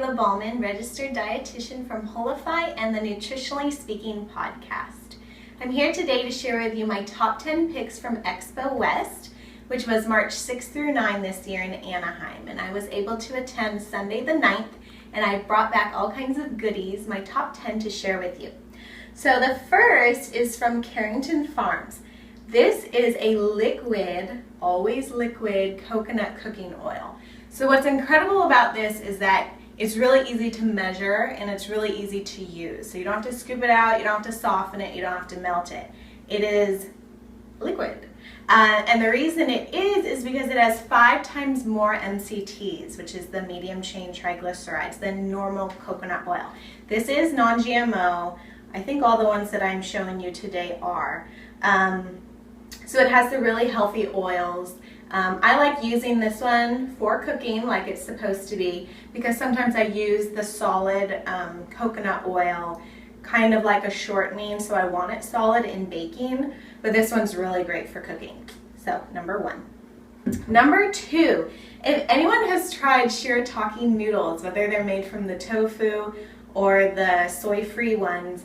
Kayla Ballman, registered dietitian from Wholify and the Nutritionally Speaking podcast. I'm here today to share with you my top 10 picks from Expo West, which was March 6th through 9 this year in Anaheim. And I was able to attend Sunday the 9th, and I brought back all kinds of goodies, my top 10 to share with you. So the first is from Carrington Farms. This is a liquid, always liquid, coconut cooking oil. So what's incredible about this is that it's really easy to measure and it's really easy to use. So you don't have to scoop it out, you don't have to soften it, you don't have to melt it. It is liquid. And the reason it is because it has 5 times more MCTs, which is the medium chain triglycerides, than normal coconut oil. This is non-GMO. I think all the ones that I'm showing you today are. So it has the really healthy oils. I like using this one for cooking like it's supposed to be, because sometimes I use the solid coconut oil kind of like a shortening, so I want it solid in baking, but this one's really great for cooking. So number 1. Number 2, if anyone has tried shirataki noodles, whether they're made from the tofu or the soy-free ones,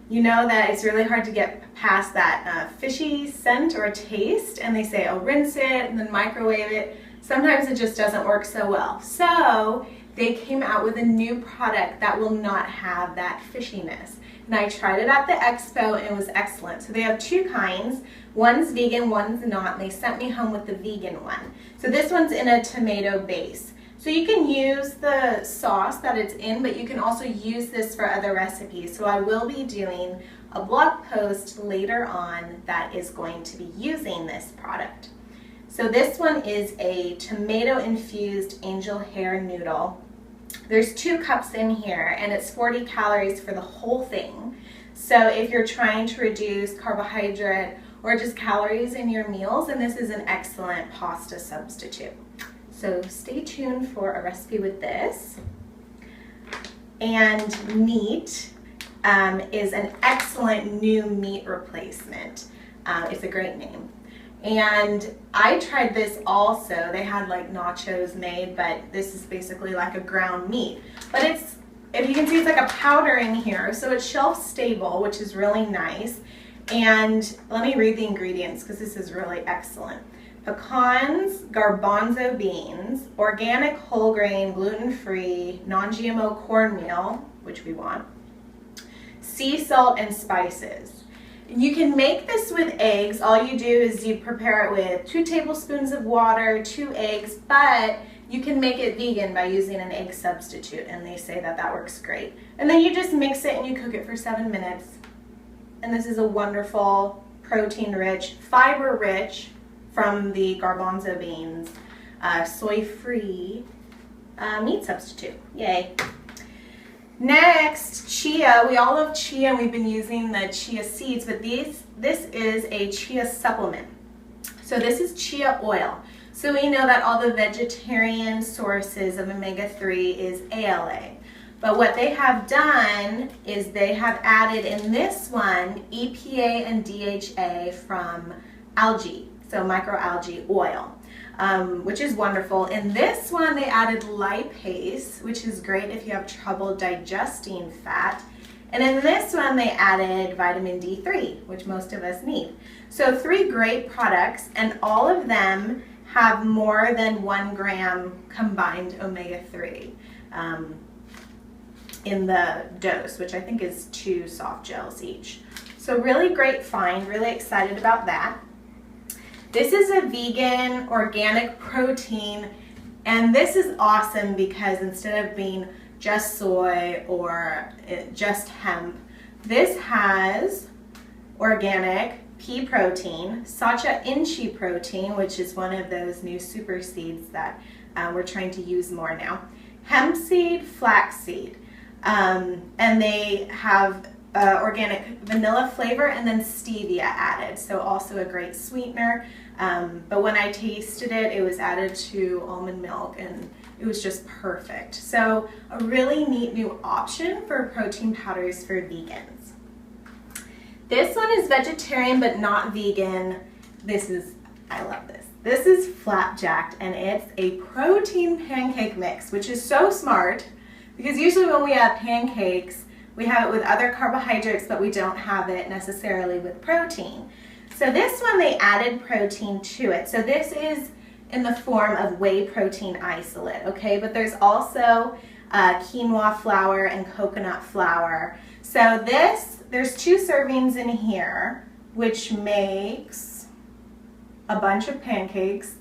you know that it's really hard to get past that fishy scent or taste, and they say, oh, rinse it and then microwave it. Sometimes it just doesn't work so well. So they came out with a new product that will not have that fishiness. And I tried it at the expo and it was excellent. So they have 2 kinds. One's vegan, one's not, and they sent me home with the vegan one. So this one's in a tomato base. So you can use the sauce that it's in, but you can also use this for other recipes. So I will be doing a blog post later on that is going to be using this product. So this one is a tomato infused angel hair noodle. There's 2 cups in here and it's 40 calories for the whole thing. So if you're trying to reduce carbohydrate or just calories in your meals, then this is an excellent pasta substitute. So stay tuned for a recipe with this. And meat is an excellent new meat replacement. It's a great name. And I tried this also. They had like nachos made, but this is basically like a ground meat. But it's, if you can see, it's like a powder in here. So it's shelf stable, which is really nice. And let me read the ingredients because this is really excellent. Pecans, garbanzo beans, organic whole grain, gluten-free, non-GMO cornmeal, which we want, sea salt, and spices. You can make this with eggs. All you do is you prepare it with 2 tablespoons of water, 2 eggs, but you can make it vegan by using an egg substitute, and they say that that works great. And then you just mix it and you cook it for 7 minutes. And this is a wonderful, protein-rich, fiber-rich, from the garbanzo beans, soy-free meat substitute. Yay. Next, chia. We all love chia and we've been using the chia seeds, but this is a chia supplement. So this is chia oil. So we know that all the vegetarian sources of omega-3 is ALA. But what they have done is they have added in this one EPA and DHA from algae. So microalgae oil, which is wonderful. In this one, they added lipase, which is great if you have trouble digesting fat. And in this one, they added vitamin D3, which most of us need. So 3 great products, and all of them have more than 1 gram combined omega-3 in the dose, which I think is 2 soft gels each. So really great find, really excited about that. This is a vegan organic protein, and this is awesome because instead of being just soy or just hemp, this has organic pea protein, sacha inchi protein, which is one of those new super seeds that we're trying to use more now, hemp seed, flax seed, and they have organic vanilla flavor and then stevia added, so also a great sweetener. But when I tasted it, it was added to almond milk and it was just perfect. So a really neat new option for protein powders for vegans. This one is vegetarian but not vegan. I love this. This is flapjacked and it's a protein pancake mix, which is so smart Because usually when we have pancakes, we have it with other carbohydrates, but we don't have it necessarily with protein. So this one, they added protein to it. So this is in the form of whey protein isolate, okay? But there's also quinoa flour and coconut flour. So there's 2 servings in here, which makes a bunch of pancakes,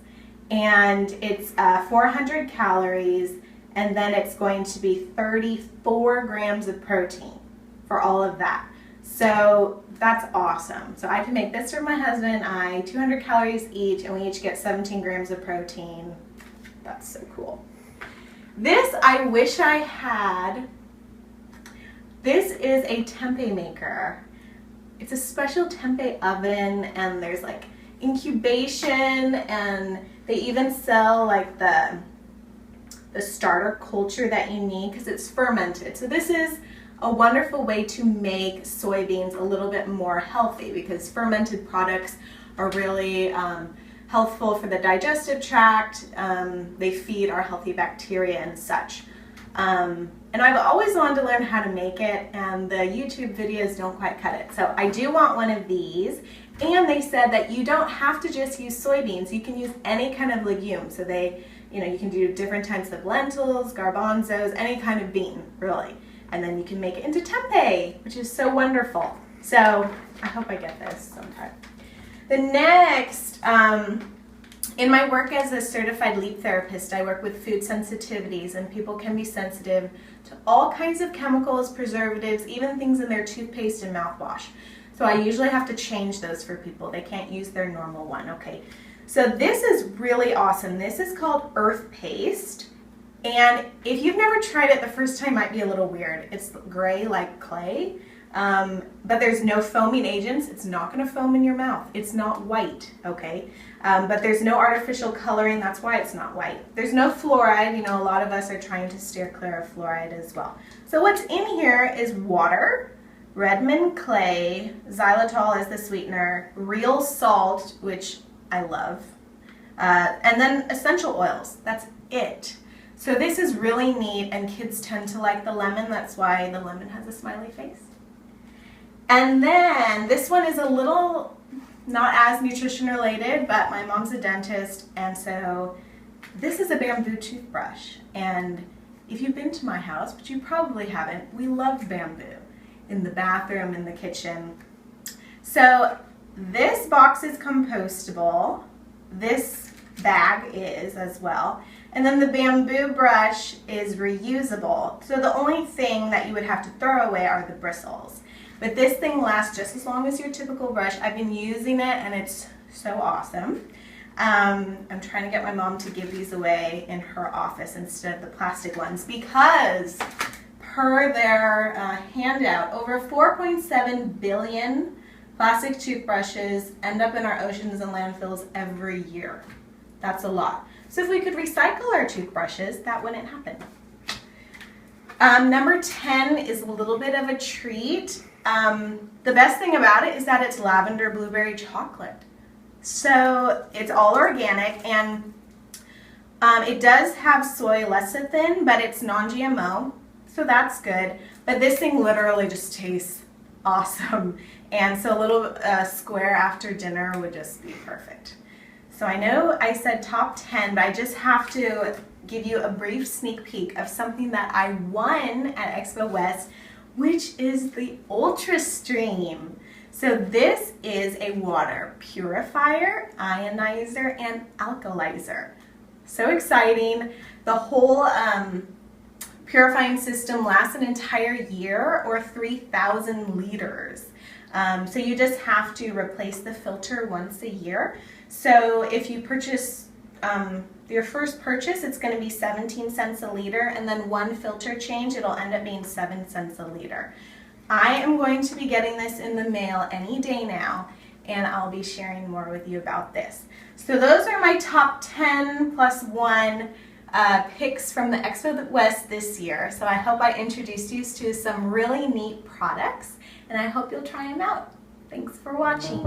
and it's 400 calories, and then it's going to be 34 grams of protein for all of that. So that's awesome. So I can make this for my husband and I, 200 calories each, and we each get 17 grams of protein. That's so cool. This I wish I had. This is a tempeh maker. It's a special tempeh oven, and there's like incubation, and they even sell like the starter culture that you need because it's fermented. So this is a wonderful way to make soybeans a little bit more healthy, because fermented products are really healthful for the digestive tract. They feed our healthy bacteria and such. And I've always wanted to learn how to make it, and the YouTube videos don't quite cut it. So I do want one of these. And they said that you don't have to just use soybeans. You can use any kind of legume. So you can do different types of lentils, garbanzos, any kind of bean, really. And then you can make it into tempeh, which is so wonderful. So I hope I get this sometime. The next, in my work as a certified LEAP therapist, I work with food sensitivities, and people can be sensitive to all kinds of chemicals, preservatives, even things in their toothpaste and mouthwash. So I usually have to change those for people. They can't use their normal one, okay? So this is really awesome. This is called Earth Paste. And if you've never tried it, the first time might be a little weird. It's gray like clay, but there's no foaming agents. It's not gonna foam in your mouth. It's not white, okay? But there's no artificial coloring. That's why it's not white. There's no fluoride. You know, a lot of us are trying to steer clear of fluoride as well. So what's in here is water, Redmond clay, xylitol is the sweetener, real salt, which I love, and then essential oils. That's it. So this is really neat, and kids tend to like the lemon. That's why the lemon has a smiley face. And then this one is a little not as nutrition related, but my mom's a dentist, and so this is a bamboo toothbrush. And if you've been to my house, but you probably haven't, we love bamboo in the bathroom, in the kitchen. So this box is compostable. This bag is as well. And then the bamboo brush is reusable. So the only thing that you would have to throw away are the bristles. But this thing lasts just as long as your typical brush. I've been using it, and it's so awesome. I'm trying to get my mom to give these away in her office instead of the plastic ones, because per their handout, over 4.7 billion plastic toothbrushes end up in our oceans and landfills every year. That's a lot. So if we could recycle our toothbrushes, that wouldn't happen. Number 10 is a little bit of a treat. The best thing about it is that it's lavender blueberry chocolate. So it's all organic, and it does have soy lecithin, but it's non-GMO, so that's good. But this thing literally just tastes awesome, and so a little square after dinner would just be perfect. So I know I said top 10, but I just have to give you a brief sneak peek of something that I won at Expo West, which is the Ultra Stream. So this is a water purifier, ionizer, and alkalizer. So exciting. The whole purifying system lasts an entire year, or 3,000 liters. So you just have to replace the filter once a year. So if you purchase your first purchase, it's going to be 17 cents a liter, and then one filter change, it'll end up being 7 cents a liter. I am going to be getting this in the mail any day now, and I'll be sharing more with you about this. So those are my top 10 plus 1 picks from the Expo West this year. So I hope I introduced you to some really neat products, and I hope you'll try them out. Thanks for watching.